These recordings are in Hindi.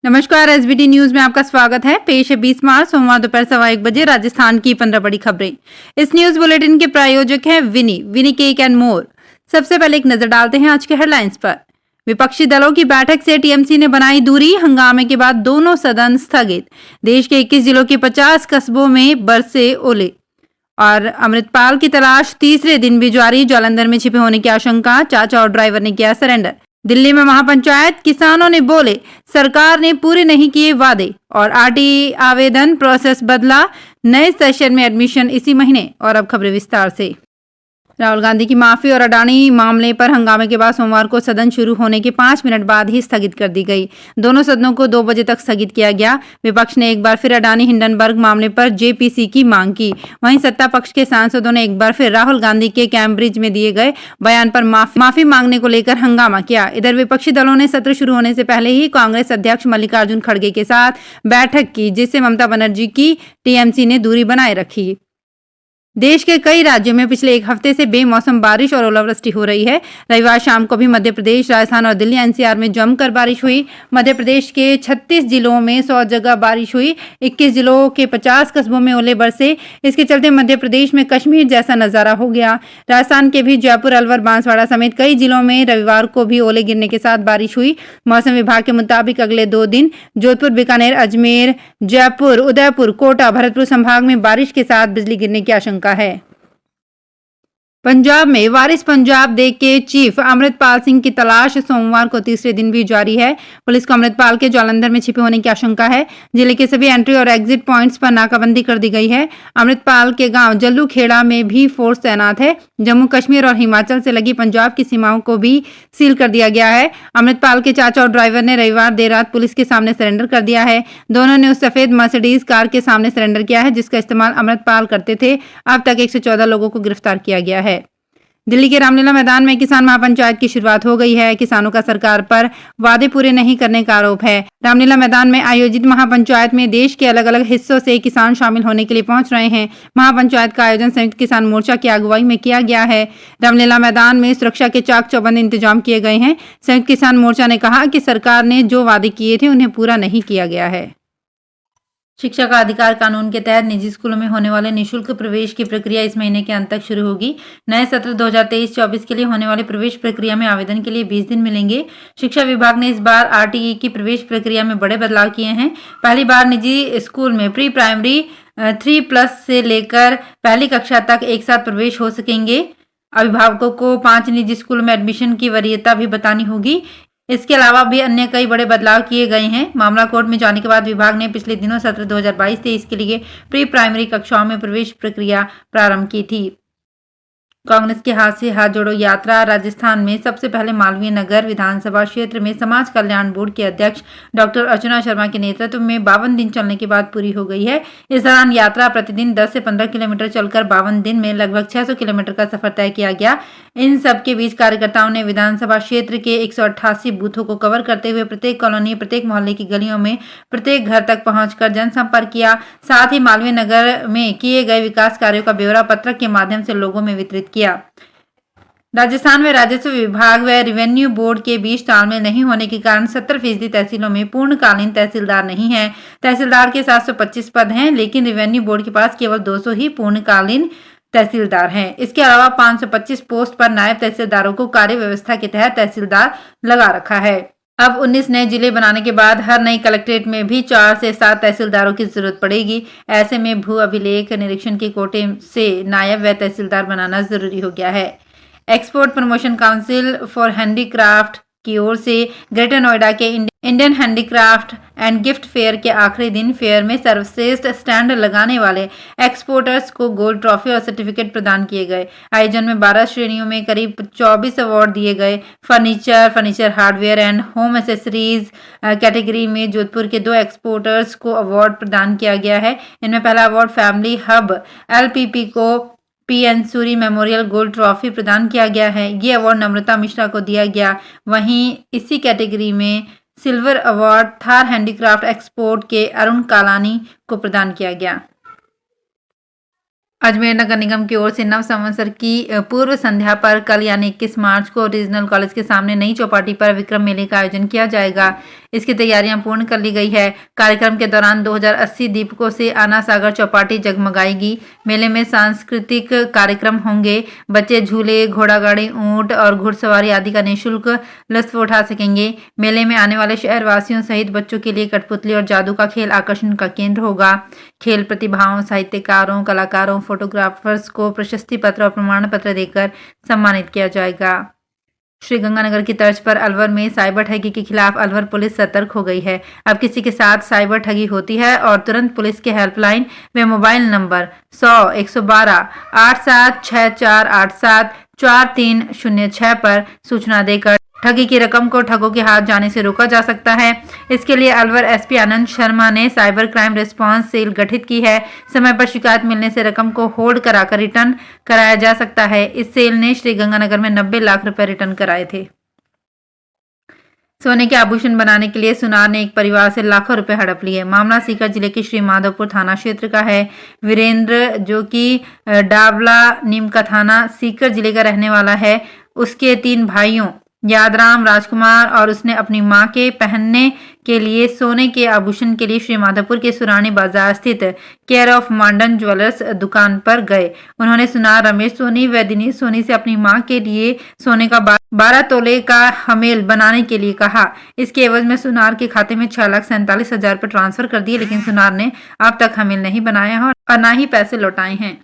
नमस्कार, एसबीटी न्यूज में आपका स्वागत है। पेश है 20 मार्च सोमवार दोपहर 1:15 राजस्थान की 15 बड़ी खबरें। इस न्यूज बुलेटिन के प्रायोजक हैं विनी केक एंड मोर। सबसे पहले एक नजर डालते हैं आज के हेडलाइंस पर। विपक्षी दलों की बैठक से टीएमसी ने बनाई दूरी, हंगामे के बाद दोनों सदन स्थगित। देश के 21 जिलों के 50 कस्बों में बरसे ओले। और अमृतपाल की तलाश तीसरे दिन भी जारी, जालंधर में छिपे होने की आशंका, चाचा और ड्राइवर ने किया सरेंडर। दिल्ली में महापंचायत, किसानों ने बोले सरकार ने पूरे नहीं किए वादे। और आरटीई आवेदन प्रोसेस बदला, नए सेशन में एडमिशन इसी महीने। और अब खबरें विस्तार से। राहुल गांधी की माफी और अडानी मामले पर हंगामे के बाद सोमवार को सदन शुरू होने के 5 मिनट बाद ही स्थगित कर दी गई। दोनों सदनों को 2 बजे तक स्थगित किया गया। विपक्ष ने एक बार फिर अडानी हिंडनबर्ग मामले पर जेपीसी की मांग की। वहीं सत्ता पक्ष के सांसदों ने एक बार फिर राहुल गांधी के कैम्ब्रिज में दिए गए बयान पर माफी मांगने को लेकर हंगामा किया। इधर विपक्षी दलों ने सत्र शुरू होने से पहले ही कांग्रेस अध्यक्ष मल्लिकार्जुन खड़गे के साथ बैठक की, जिससे ममता बनर्जी की टीएमसी ने दूरी बनाए रखी। देश के कई राज्यों में पिछले एक हफ्ते से बेमौसम बारिश और ओलावृष्टि हो रही है। रविवार शाम को भी मध्य प्रदेश, राजस्थान और दिल्ली एनसीआर में जमकर बारिश हुई। मध्य प्रदेश के 36 जिलों में 100 जगह बारिश हुई। 21 जिलों के 50 कस्बों में ओले बरसे। इसके चलते मध्य प्रदेश में कश्मीर जैसा नजारा हो गया। राजस्थान के भी जयपुर, अलवर, बांसवाड़ा समेत कई जिलों में रविवार को भी ओले गिरने के साथ बारिश हुई। मौसम विभाग के मुताबिक अगले 2 दिन जोधपुर, बीकानेर, अजमेर, जयपुर, उदयपुर, कोटा, भरतपुर संभाग में बारिश के साथ बिजली गिरने की आशंका है। पंजाब में वारिस पंजाब डे के चीफ अमृतपाल सिंह की तलाश सोमवार को तीसरे दिन भी जारी है। पुलिस को अमृतपाल के जालंधर में छिपे होने की आशंका है। जिले के सभी एंट्री और एग्जिट पॉइंट्स पर नाकाबंदी कर दी गई है। अमृतपाल के गांव जल्लू खेड़ा में भी फोर्स तैनात है। जम्मू कश्मीर और हिमाचल से लगी पंजाब की सीमाओं को भी सील कर दिया गया है। अमृतपाल के चाचा और ड्राइवर ने रविवार देर रात पुलिस के सामने सरेंडर कर दिया है। दोनों ने उस सफेद मर्सिडीज कार के सामने सरेंडर किया है जिसका इस्तेमाल अमृतपाल करते थे। अब तक 114 लोगों को गिरफ्तार किया गया है। दिल्ली के रामलीला मैदान में किसान महापंचायत की शुरुआत हो गई है। किसानों का सरकार पर वादे पूरे नहीं करने का आरोप है। रामलीला मैदान में आयोजित महापंचायत में देश के अलग अलग हिस्सों से किसान शामिल होने के लिए पहुंच रहे हैं। महापंचायत का आयोजन संयुक्त किसान मोर्चा की अगुवाई में किया गया है। रामलीला मैदान में सुरक्षा के चाक चौबंद इंतजाम किए गए हैं। संयुक्त किसान मोर्चा ने कहा कि सरकार ने जो वादे किए थे उन्हें पूरा नहीं किया गया है। शिक्षा का अधिकार कानून के तहत निजी स्कूलों में होने वाले निःशुल्क प्रवेश की प्रक्रिया इस महीने के अंत तक शुरू होगी। नए सत्र 2023-24 के लिए होने वाली प्रवेश प्रक्रिया में आवेदन के लिए 20 दिन मिलेंगे। शिक्षा विभाग ने इस बार आरटीई की प्रवेश प्रक्रिया में बड़े बदलाव किए हैं। पहली बार निजी स्कूल में प्री प्राइमरी 3+ से लेकर पहली कक्षा तक एक साथ प्रवेश हो सकेंगे। अभिभावकों को 5 निजी स्कूलों में एडमिशन की वरीयता भी बतानी होगी। इसके अलावा भी अन्य कई बड़े बदलाव किए गए हैं। मामला कोर्ट में जाने के बाद विभाग ने पिछले दिनों सत्र 2022-23 के लिए प्री प्राइमरी कक्षाओं में प्रवेश प्रक्रिया प्रारंभ की थी। कांग्रेस के हाथ से हाथ जोड़ो यात्रा राजस्थान में सबसे पहले मालवीय नगर विधानसभा क्षेत्र में समाज कल्याण बोर्ड के अध्यक्ष डॉक्टर अर्चना शर्मा के नेतृत्व में 52 दिन चलने के बाद पूरी हो गई है। इस दौरान यात्रा प्रतिदिन 10 से 15 किलोमीटर चलकर 52 दिन में लगभग 600 किलोमीटर का सफर तय किया गया। इन सब के बीच कार्यकर्ताओं ने विधानसभा क्षेत्र के 188 बूथों को कवर करते हुए प्रत्येक कॉलोनी, प्रत्येक मोहल्ले की गलियों में, प्रत्येक घर तक पहुंचकर जनसंपर्क किया। साथ ही मालवीय नगर में किए गए विकास कार्यों का ब्यौरा पत्रक के माध्यम से लोगों में वितरित किया। राजस्थान में राजस्व विभाग व रेवेन्यू बोर्ड के बीच तालमेल नहीं होने के कारण 70% तहसीलों में पूर्णकालीन तहसीलदार नहीं है। तहसीलदार के 725 पद हैं, लेकिन रेवेन्यू बोर्ड के पास केवल 200 ही पूर्णकालीन तहसीलदार हैं। इसके अलावा 525 पोस्ट पर नायब तहसीलदारों को कार्य व्यवस्था के तहत तहसीलदार लगा रखा है। अब 19 नए जिले बनाने के बाद हर नई कलेक्ट्रेट में भी 4 से 7 तहसीलदारों की जरूरत पड़ेगी। ऐसे में भू अभिलेख निरीक्षण के कोटे से नायब व तहसीलदार बनाना जरूरी हो गया है। Export promotion council for handicraft की ओर से ग्रेटर नोएडा के Indian handicraft and gift fair के आखिरी दिन फेयर में सर्वश्रेष्ठ स्टैंड लगाने वाले एक्सपोर्टर्स को गोल्ड ट्रॉफी और सर्टिफिकेट प्रदान किए गए। आयोजन में 12 श्रेणियों में करीब 24 अवार्ड दिए गए। Furniture hardware and home accessories category में जोधपुर के 2 एक्सपोर्टर्स को अवार्ड प्रदान किया गया है। इनमें पहला अवार्ड फैमिली हब LPP को PN Suri memorial gold trophy प्रदान किया गया है। ये अवार्ड नम्रता मिश्रा को दिया गया। वहीं इसी कैटेगरी में silver award Thar handicraft export के अरुण कालानी को प्रदान किया गया। अजमेर नगर निगम की ओर से नव संवत्सर की पूर्व संध्या पर कल यानी 21 मार्च को रीजनल कॉलेज के सामने नई चौपाटी पर विक्रम मेले का आयोजन किया जाएगा। इसकी तैयारियां पूर्ण कर ली गई है। कार्यक्रम के दौरान 2080 दीपकों से आना सागर चौपाटी जगमगाएगी। मेले में सांस्कृतिक कार्यक्रम होंगे। बच्चे झूले, घोड़ागाड़ी, ऊंट और घुड़सवारी आदि का निःशुल्क लुत्फ उठा सकेंगे। मेले में आने वाले शहरवासियों सहित बच्चों के लिए कठपुतली और जादू का खेल आकर्षण का केंद्र होगा। खेल प्रतिभाओं, साहित्यकारों, कलाकारों, फोटोग्राफर्स को प्रशस्ति पत्र और प्रमाण पत्र देकर सम्मानित किया जाएगा। श्रीगंगानगर की तर्ज पर अलवर में साइबर ठगी के खिलाफ अलवर पुलिस सतर्क हो गई है। अब किसी के साथ साइबर ठगी होती है और तुरंत पुलिस के हेल्पलाइन व मोबाइल नंबर 100 112 876487 4306 पर सूचना देकर ठगी की रकम को ठगों के हाथ जाने से रोका जा सकता है। इसके लिए अलवर एसपी आनंद शर्मा ने साइबर क्राइम रिस्पांस सेल गठित की है। समय पर शिकायत मिलने से रकम को होल्ड कराकर रिटर्न कराया जा सकता है। इस सेल ने श्रीगंगानगर में 90 लाख रुपए रिटर्न कराए थे। सोने के आभूषण बनाने के लिए सुनार ने एक परिवार से लाखों रुपए हड़प लिए। मामला सीकर जिले के श्री माधोपुर थाना क्षेत्र का है। वीरेंद्र, जो कि डाबला नीम का थाना सीकर जिले का रहने वाला है, उसके 3 भाइयों यादराम, राजकुमार और उसने अपनी मां के पहनने के लिए सोने के आभूषण के लिए श्री माधोपुर के सुरानी बाजार स्थित केयर ऑफ मांडन ज्वेलर्स दुकान पर गए। उन्होंने सुनार रमेश सोनी व दिनेश सोनी से अपनी मां के लिए सोने का 12 तोले का हमेल बनाने के लिए कहा। इसके एवज में सुनार के खाते में 6,47,000 रुपए ट्रांसफर कर दिए, लेकिन सुनार ने अब तक हमेल नहीं बनाया है और न ही पैसे लौटाए हैं।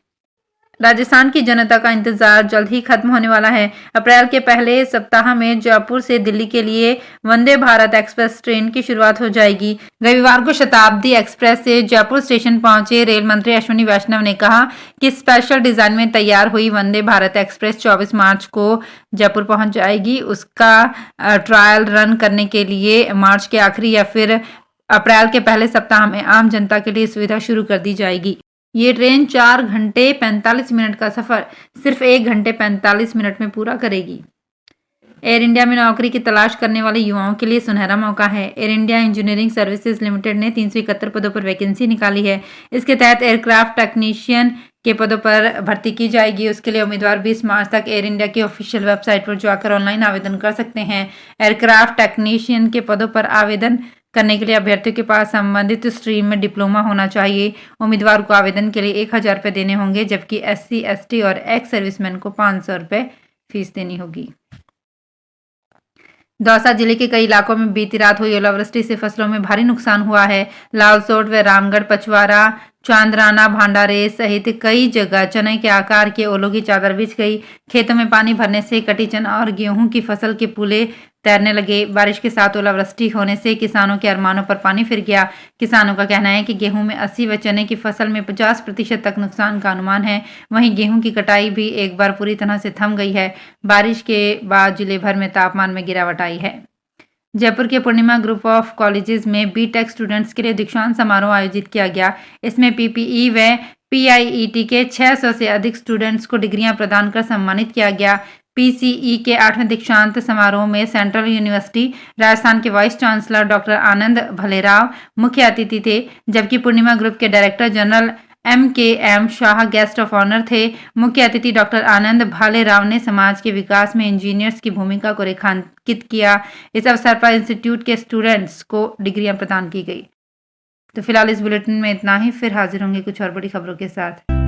राजस्थान की जनता का इंतजार जल्द ही खत्म होने वाला है। अप्रैल के पहले सप्ताह में जयपुर से दिल्ली के लिए वंदे भारत एक्सप्रेस ट्रेन की शुरुआत हो जाएगी। रविवार को शताब्दी एक्सप्रेस से जयपुर स्टेशन पहुंचे रेल मंत्री अश्विनी वैष्णव ने कहा कि स्पेशल डिजाइन में तैयार हुई वंदे भारत एक्सप्रेस 24 मार्च को जयपुर पहुंच जाएगी। उसका ट्रायल रन करने के लिए मार्च के आखिरी या फिर अप्रैल के पहले सप्ताह में आम जनता के लिए सुविधा शुरू कर दी जाएगी। ये ट्रेन 4 घंटे 45 मिनट का सफर सिर्फ 1 घंटे 45 मिनट में पूरा करेगी। एयर इंडिया में नौकरी की तलाश करने वाले युवाओं के लिए सुनहरा मौका है। Air India engineering services limited ने 371 पदों पर वैकेंसी निकाली है। इसके तहत एयरक्राफ्ट टेक्नीशियन के पदों पर भर्ती की जाएगी। उसके लिए उम्मीदवार 20 मार्च तक एयर इंडिया की ऑफिशियल वेबसाइट पर जाकर ऑनलाइन आवेदन कर सकते हैं। एयरक्राफ्ट टेक्नीशियन के पदों पर आवेदन करने के लिए अभ्यर्थियों के पास संबंधित स्ट्रीम में डिप्लोमा होना चाहिए। उम्मीदवार को आवेदन के लिए 1,000 रुपये देने होंगे, जबकि SC, ST और एक्स सर्विसमैन को 500 रुपये फीस देनी होगी। दौसा जिले के कई इलाकों में बीती रात हुई ओलावृष्टि से फसलों में भारी नुकसान हुआ है। लालसोट व रामगढ़, पचवारा, चांदराना, भांडारे सहित कई जगह चने के आकार के ओलों की चादर बिछ गई। खेतों में पानी भरने से कटी चना और गेहूं की फसल के पुले तैरने लगे। बारिश के साथ ओलावृष्टि होने से किसानों के अरमानों पर पानी फिर गया। किसानों का कहना है कि गेहूं में 80 व चने की फसल में 50% तक नुकसान का अनुमान है। वहीं गेहूं की कटाई भी एक बार पूरी तरह से थम गई है। बारिश के बाद जिले भर में तापमान में गिरावट आई है। जयपुर के पूर्णिमा ग्रुप ऑफ कॉलेजेस में बीटेक स्टूडेंट्स के लिए दीक्षांत समारोह आयोजित किया गया। इसमें PPE व PIET के 600 से अधिक स्टूडेंट्स को डिग्रियां प्रदान कर सम्मानित किया गया। PCE के 8वें दीक्षांत समारोह में सेंट्रल यूनिवर्सिटी राजस्थान के vice chancellor doctor Anand Bhalerao मुख्य अतिथि थे, जबकि पूर्णिमा ग्रुप के director general MKM Shah guest of honour थे। मुख्य अतिथि डॉक्टर आनंद भालेराव ने समाज के विकास में इंजीनियर्स की भूमिका को रेखांकित किया। इस अवसर पर इंस्टीट्यूट के स्टूडेंट्स को डिग्रियां प्रदान की गई। तो फिलहाल इस बुलेटिन में इतना ही, फिर हाजिर होंगे कुछ और बड़ी खबरों के साथ।